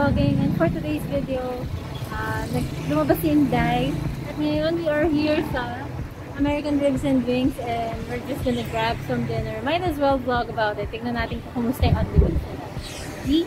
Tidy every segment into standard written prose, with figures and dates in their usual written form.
And for today's video, lumabas si Inday. At ngayon, we are here sa American Ribs and Wings and we're just gonna grab some dinner. Might as well vlog about it. Tignan natin kung kumusta yung underweeds nila. See?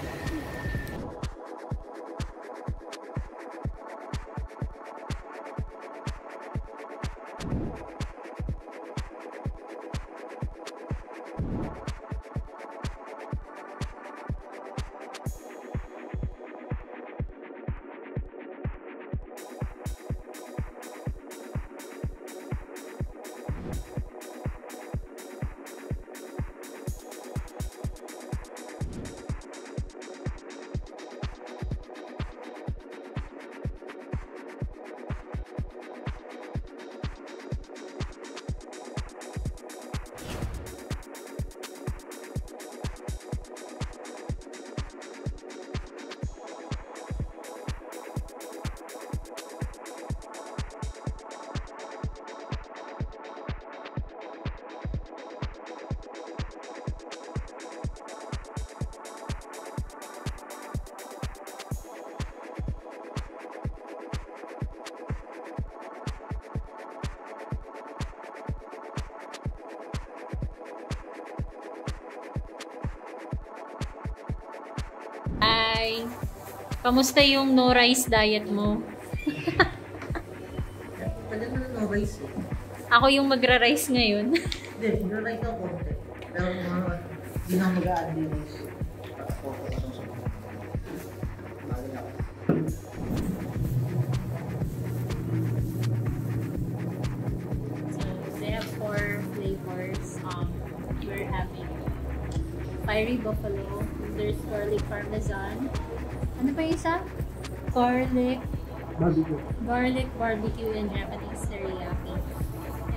Ay, kamusta yung no rice diet mo? Pwede na no rice eh. Ako yung magra-rice ngayon. Hindi, magra-rice ako konti. Pero hindi na mag-a-add din rice. So, they have 4 flavors. We're having fiery buffalo. There's garlic parmesan. Ano pa yung isa? Garlic barbecue and Japanese teriyaki.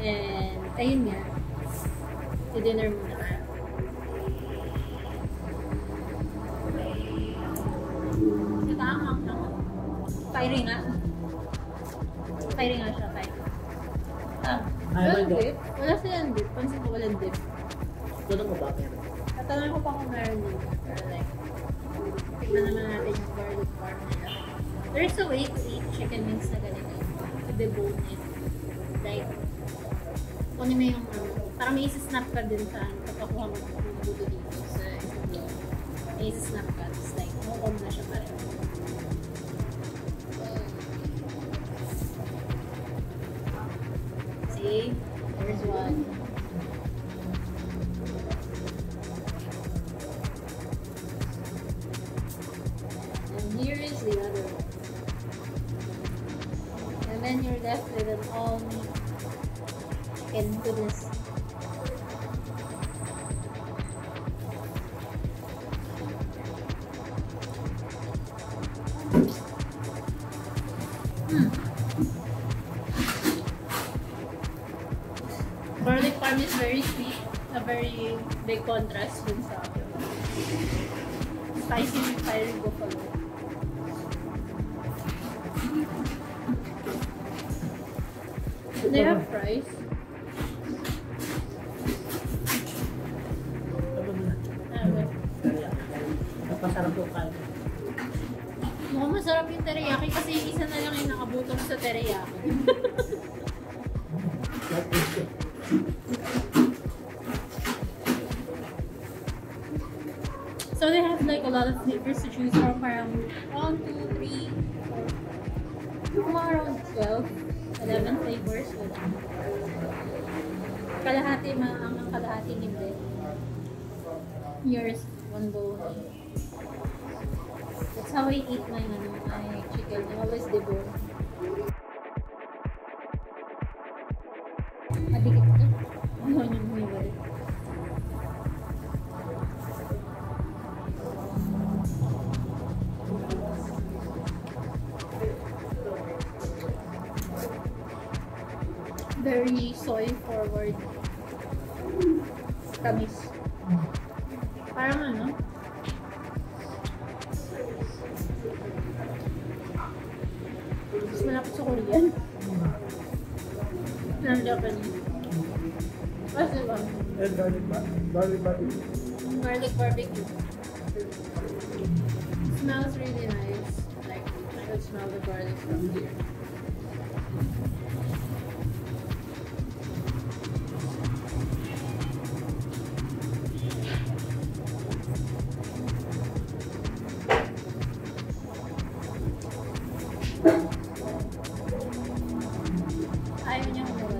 And ayun nga. I-dinner muna tayo. Nakaanghang lang. Fiery nga. Fiery nga siya. Fiery. Walang dip. Wala silang dip. Pansin ko walang dip. Doon mo ba? Tatanong ko pa kung meron din. Pero like, tignan naman natin yung garlic parm nila. There's a way to eat chicken wings na ganito. To debone it. Like, kunin mo yung parang may isa-snap ka din sa pagkakuha mo ng buto dito sa isang vlog. May isa-snap ka. It's like, mukhang na siya pa rin. See? There's one. Here is the other one. And then you're left with an all meat chicken. Goodness. Garlic parm is very sweet. A very big contrast dun sa spicy with fiery buffalo. They have fries. Masarap po kayo. Mukhang masarap yung teriyaki kasi isa na lang yung nakabutong sa teriyaki. So they have like a lot of flavors to choose from. Parang 1, 2, 3, 4. Mga around 12. 11 flavors. Kalahati ang kalahati hindi. Here's one bowl. That's how I eat my chicken. I always debone. Madikit ito. Ano yung humiwari? Very soy forward. Tamis. Parang ano? Mas malapit sa Korean. Ng Japanese. Kasi ba? Garlic barbecue. Garlic barbecue. Smells really nice. Like, I can smell the garlic from here. Ayaw niya kung wala.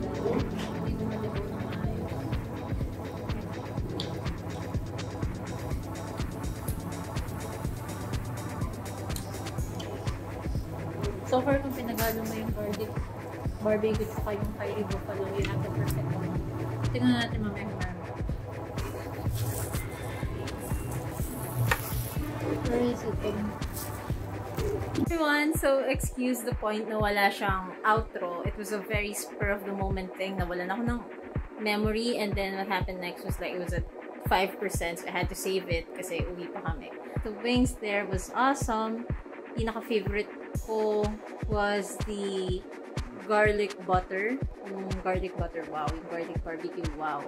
Hindi ko malibo ng maayos. So far, kung pinagalo mo yung garlic barbecue saka yung fiery buffalo, you have the perfect one. Tingnan natin mamaya kung meron. Where is it? Everyone, so excuse the point na wala siyang outro. It was a very spur of the moment thing. Nawalan ako ng memory, and then what happened next was like it was at 5%, so I had to save it kasi uwi pa kami. The wings there was awesome. Pinaka-favorite ko was the garlic butter. Yung garlic butter, wow. Yung garlic barbecue, wow.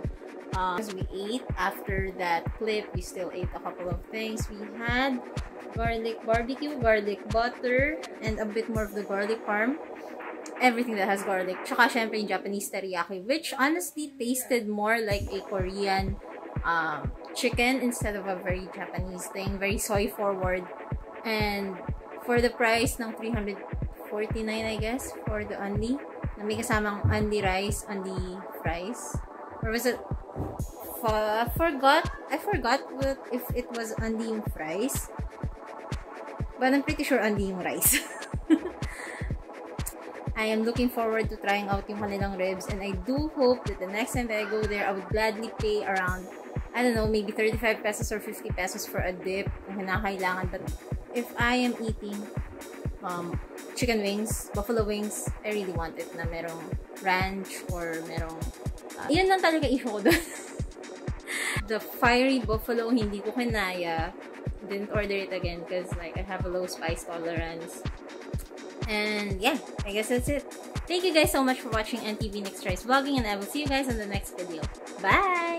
As we ate, after that clip, we still ate a couple of things. We had garlic barbecue, garlic butter, and a bit more of the garlic parm. Everything that has garlic. Tsaka syempre yung Japanese teriyaki, which honestly tasted more like a Korean chicken instead of a very Japanese thing. Very soy forward. And for the price ng 349, I guess, for the only, na may kasamang only rice, only fries. Or was it? I forgot if it was only yung fries. But I'm pretty sure only yung rice. I am looking forward to trying out yung kanilang ribs, and I do hope that the next time that I go there, I would gladly pay around, I don't know, maybe 35 pesos or 50 pesos for a dip kung kinakailangan. But if I am eating chicken wings, buffalo wings, I really want it na merong ranch or merong yun lang talaga issue ko doon. The fiery buffalo, hindi ko kinaya. Didn't order it again because like I have a low spice tolerance. And yeah, I guess that's it. Thank you guys so much for watching NTV Next Tries Vlogging, and I will see you guys in the next video. Bye!